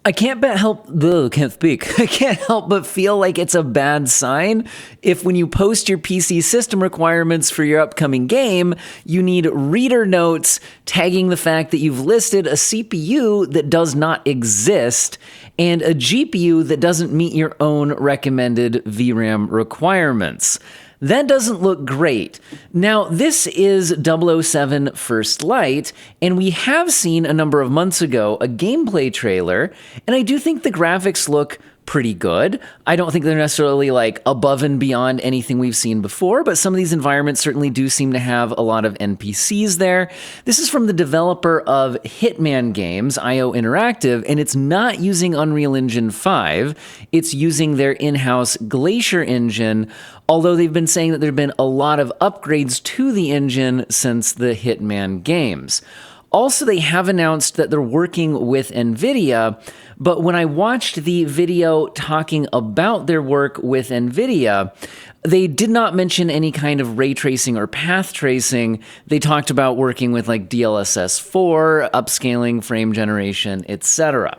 I can't but help, ugh, can't speak. I can't help but feel like it's a bad sign if when you post your PC system requirements for your upcoming game, you need reader notes tagging the fact that you've listed a CPU that does not exist and a GPU that doesn't meet your own recommended VRAM requirements. That doesn't look great. Now, this is 007 First Light, and we have seen a number of months ago a gameplay trailer, and I do think the graphics look pretty good. I don't think they're necessarily like above and beyond anything we've seen before, but some of these environments certainly do seem to have a lot of NPCs there. This is from the developer of Hitman games, IO Interactive, and it's not using Unreal Engine 5. It's using their in-house Glacier engine, although they've been saying that there have been a lot of upgrades to the engine since the Hitman games. Also, they have announced that they're working with NVIDIA, but when I watched the video talking about their work with NVIDIA, they did not mention any kind of ray tracing or path tracing. They talked about working with like DLSS 4, upscaling, frame generation, etc.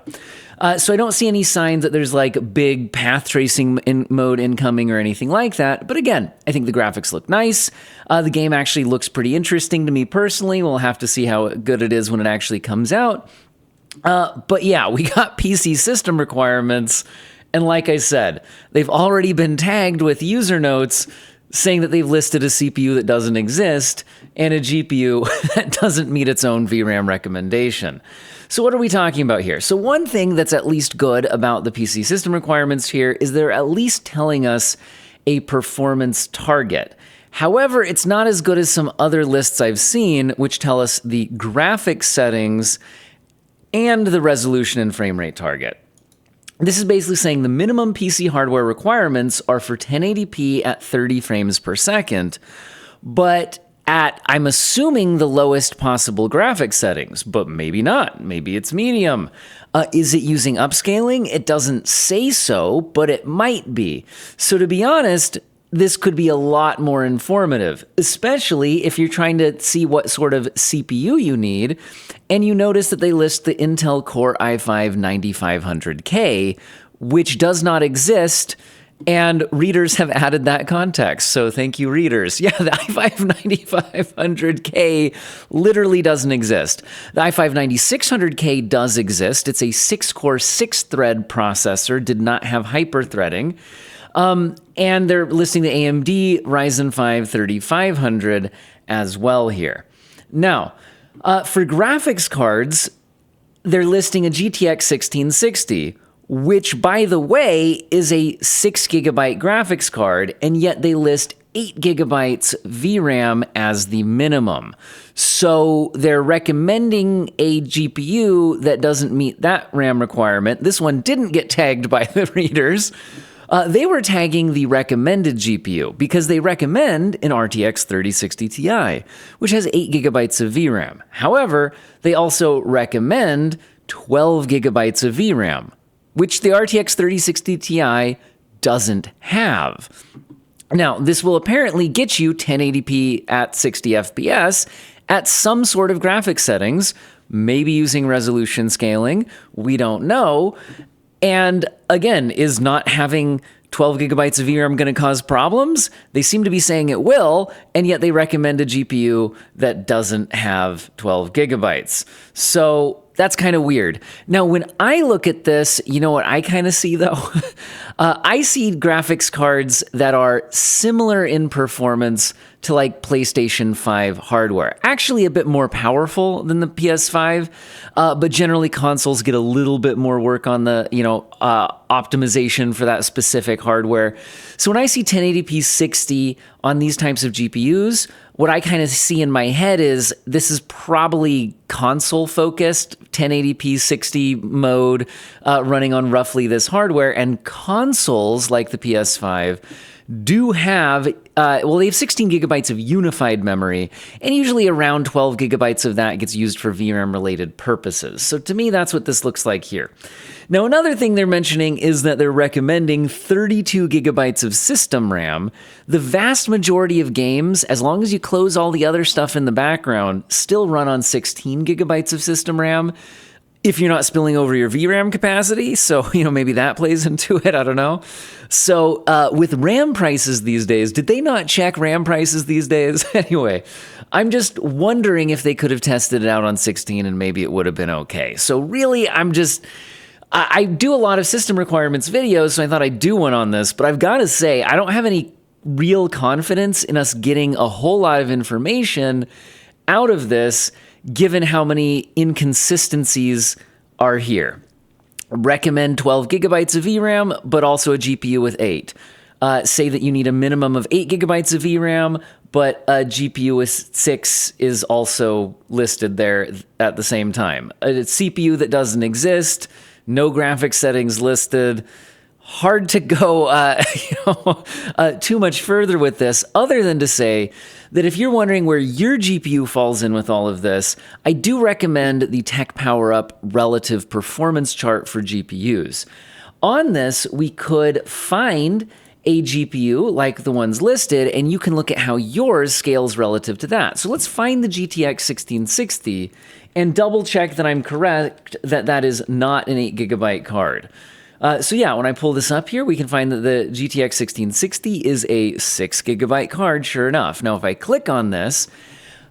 So I don't see any signs that there's like big path tracing mode incoming or anything like that. But again, I think the graphics look nice. The game actually looks pretty interesting to me personally. We'll have to see how good it is when it actually comes out. But yeah, we got PC system requirements. And like I said, they've already been tagged with user notes saying that they've listed a CPU that doesn't exist and a GPU that doesn't meet its own VRAM recommendation. So what are we talking about here? So one thing that's at least good about the PC system requirements here is they're at least telling us a performance target. However, it's not as good as some other lists I've seen, which tell us the graphics settings and the resolution and frame rate target. This is basically saying the minimum PC hardware requirements are for 1080p at 30 frames per second, but at, I'm assuming, the lowest possible graphics settings, but maybe not. Maybe it's medium. Is it using upscaling? It doesn't say so, but it might be. So to be honest, this could be a lot more informative, especially if you're trying to see what sort of CPU you need, and you notice that they list the Intel Core i5-9500K, which does not exist, and readers have added that context, so thank you, readers. Yeah, the i5-9500K literally doesn't exist. The i5-9600K does exist. It's a 6-core, 6-thread processor, did not have hyper-threading. And they're listing the AMD Ryzen 5 3500 as well here. Now, for graphics cards, they're listing a GTX 1660, which, by the way, is a 6 gigabyte graphics card, and yet they list 8 gigabytes VRAM as the minimum. So they're recommending a GPU that doesn't meet that RAM requirement. This one didn't get tagged by the readers. They were tagging the recommended GPU because they recommend an RTX 3060 Ti, which has 8 gigabytes of VRAM. However, they also recommend 12 gigabytes of VRAM, which the RTX 3060 Ti doesn't have. Now, this will apparently get you 1080p at 60 FPS at some sort of graphics settings, maybe using resolution scaling, we don't know. And again, is not having 12 gigabytes of VRAM going to cause problems? They seem to be saying it will, and yet they recommend a GPU that doesn't have 12 gigabytes. So that's kind of weird. Now, when I look at this, you know what I kind of see, though? I see graphics cards that are similar in performance to like PlayStation 5 hardware. Actually a bit more powerful than the PS5, but generally consoles get a little bit more work on the, optimization for that specific hardware. So when I see 1080p 60 on these types of GPUs, what I kind of see in my head is this is probably console-focused, 1080p 60 mode running on roughly this hardware, and consoles like the PS5 do have, they have 16 gigabytes of unified memory, and usually around 12 gigabytes of that gets used for VRAM-related purposes. So to me, that's what this looks like here. Now, another thing they're mentioning is that they're recommending 32 gigabytes of system RAM. The vast majority of games, as long as you close all the other stuff in the background, still run on 16 gigabytes of system RAM. if you're not spilling over your VRAM capacity. So, maybe that plays into it. I don't know. So with RAM prices these days, did they not check RAM prices these days? Anyway, I'm just wondering if they could have tested it out on 16 and maybe it would have been okay. So really, I do a lot of system requirements videos, so I thought I'd do one on this, but I've got to say, I don't have any real confidence in us getting a whole lot of information out of this, given how many inconsistencies are here. Recommend 12 gigabytes of VRAM, but also a GPU with 8. Say that you need a minimum of 8 gigabytes of VRAM, but a GPU with 6 is also listed there at the same time. A CPU that doesn't exist, no graphics settings listed. Hard to go too much further with this, other than to say that if you're wondering where your GPU falls in with all of this, I do recommend the Tech Power Up relative performance chart for GPUs. On this, we could find a GPU like the ones listed, and you can look at how yours scales relative to that. So let's find the GTX 1660 and double check that I'm correct, that that is not an 8 gigabyte card. So yeah, when I pull this up here, we can find that the GTX 1660 is a 6 gigabyte card, sure enough. Now, if I click on this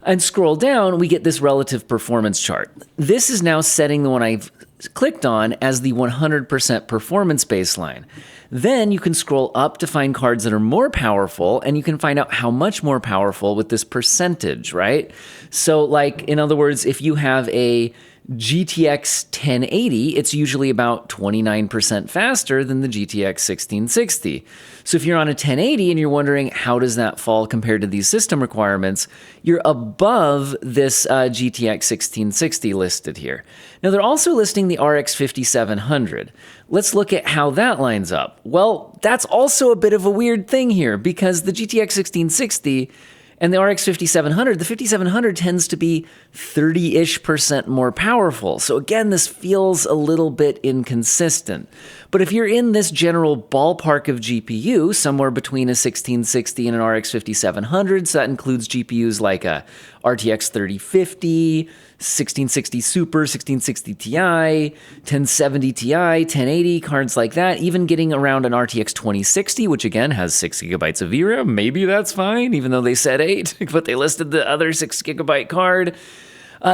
and scroll down, we get this relative performance chart. This is now setting the one I've clicked on as the 100% performance baseline. Then you can scroll up to find cards that are more powerful, and you can find out how much more powerful with this percentage, right? So like, in other words, if you have a GTX 1080, it's usually about 29% faster than the GTX 1660. So if you're on a 1080 and you're wondering how does that fall compared to these system requirements, you're above this GTX 1660 listed here. Now they're also listing the RX 5700. Let's look at how that lines up. Well, that's also a bit of a weird thing here because the GTX 1660 and the RX 5700, the 5700 tends to be 30-ish% more powerful. So again, this feels a little bit inconsistent. But if you're in this general ballpark of GPU, somewhere between a 1660 and an RX 5700, so that includes GPUs like a RTX 3050, 1660 Super, 1660 Ti, 1070 Ti, 1080, cards like that, even getting around an RTX 2060, which again has 6 gigabytes of VRAM, maybe that's fine, even though they said 8, but they listed the other 6 gigabyte card.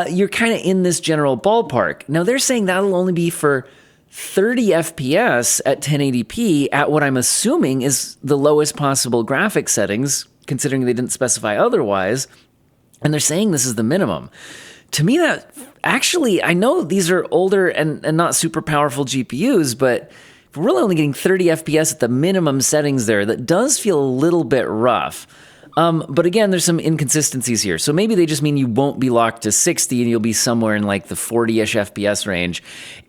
You're kind of in this general ballpark. Now they're saying that'll only be for 30 FPS at 1080p at what I'm assuming is the lowest possible graphics settings, considering they didn't specify otherwise, and they're saying this is the minimum. To me, that actually, I know these are older and not super powerful GPUs, but if we're really only getting 30 FPS at the minimum settings there, that does feel a little bit rough. But again, there's some inconsistencies here. So maybe they just mean you won't be locked to 60 and you'll be somewhere in like the 40-ish FPS range.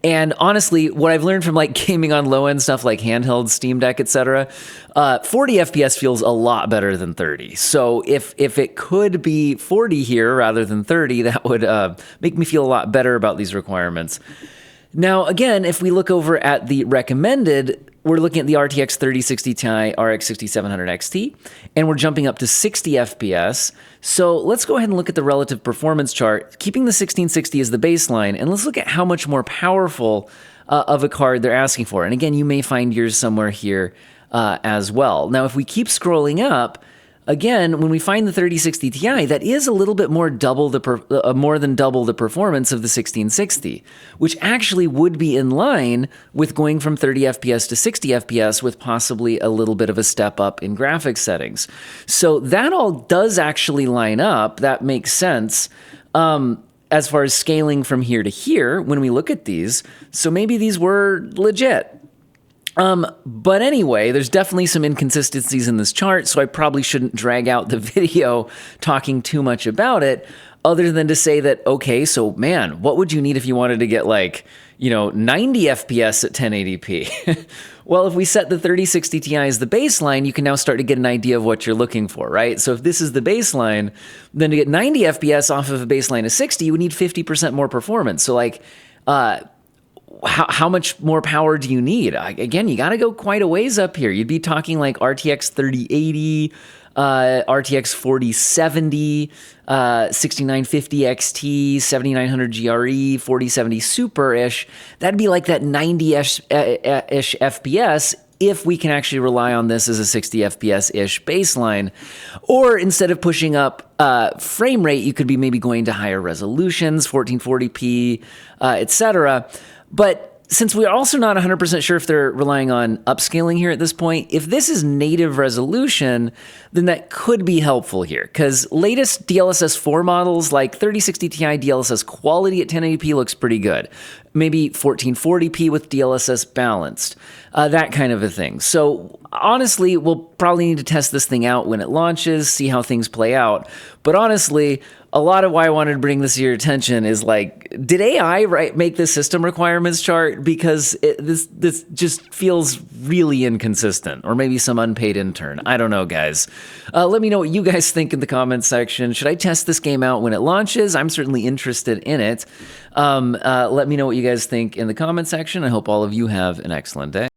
And honestly, what I've learned from like gaming on low-end stuff like handheld, Steam Deck, etc., 40 FPS feels a lot better than 30. So if it could be 40 here rather than 30, that would make me feel a lot better about these requirements. Now, again, if we look over at the recommended, we're looking at the RTX 3060 Ti RX 6700 XT, and we're jumping up to 60 FPS. So let's go ahead and look at the relative performance chart, keeping the 1660 as the baseline, and let's look at how much more powerful of a card they're asking for. And again, you may find yours somewhere here as well. Now, if we keep scrolling up, again, when we find the 3060 Ti, that is a little bit more more than double the performance of the 1660, which actually would be in line with going from 30 FPS to 60 FPS with possibly a little bit of a step up in graphics settings. So that all does actually line up. That makes sense. As far as scaling from here to here, when we look at these, so maybe these were legit. But anyway, there's definitely some inconsistencies in this chart, so I probably shouldn't drag out the video talking too much about it, other than to say that, okay, so man, what would you need if you wanted to get like, 90 FPS at 1080p? Well, if we set the 3060 Ti as the baseline, you can now start to get an idea of what you're looking for, right? So if this is the baseline, then to get 90 FPS off of a baseline of 60, you would need 50% more performance. So like, how much more power do you need? Again, you got to go quite a ways up here. You'd be talking like RTX 3080, RTX 4070, 6950 XT, 7900 GRE, 4070 Super-ish. That'd be like that 90-ish FPS if we can actually rely on this as a 60 FPS-ish baseline. Or instead of pushing up frame rate, you could be maybe going to higher resolutions, 1440p, etc. But since we're also not 100% sure if they're relying on upscaling here at this point, if this is native resolution, then that could be helpful here, because latest DLSS 4 models like 3060 Ti DLSS quality at 1080p looks pretty good. Maybe 1440p with DLSS balanced, that kind of a thing. So honestly, we'll probably need to test this thing out when it launches, see how things play out. But honestly, a lot of why I wanted to bring this to your attention is like, did AI make this system requirements chart? Because this just feels really inconsistent, or maybe some unpaid intern. I don't know, guys. Let me know what you guys think in the comments section. Should I test this game out when it launches? I'm certainly interested in it. Let me know what you guys think in the comment section. I hope all of you have an excellent day.